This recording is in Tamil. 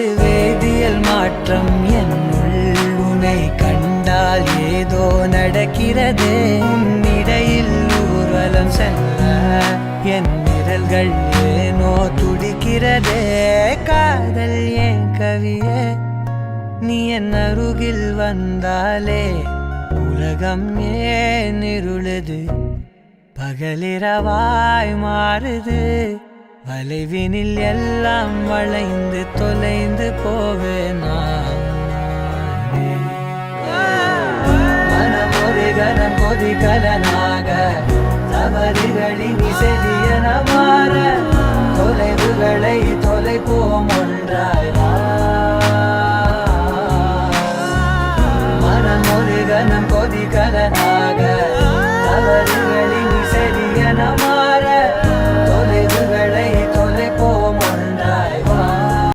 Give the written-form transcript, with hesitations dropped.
ஒரு வேதியியல் மாற்றம் என்னுள் உன்னை கண்டால் ஏதோ நடக்கிறதே இடையில் ஊர்வலம் செல்ல என் விரல்கள் ஏனோ துடிக்கிறதே காதல் ஏன் கவியே நீ என் அருகில் வந்தாலே உலகம் ஏன் இருளுது பகலிரவாய் மாறுது வளைவினில் எல்லாம் வளைந்து தொலைந்து போவேனா மனம் ஒரு கணம் கொதிகலனாக தவறுகளின் இசையன மாற தொலைவுகளை தொலைப்போம் ஒன்றாய்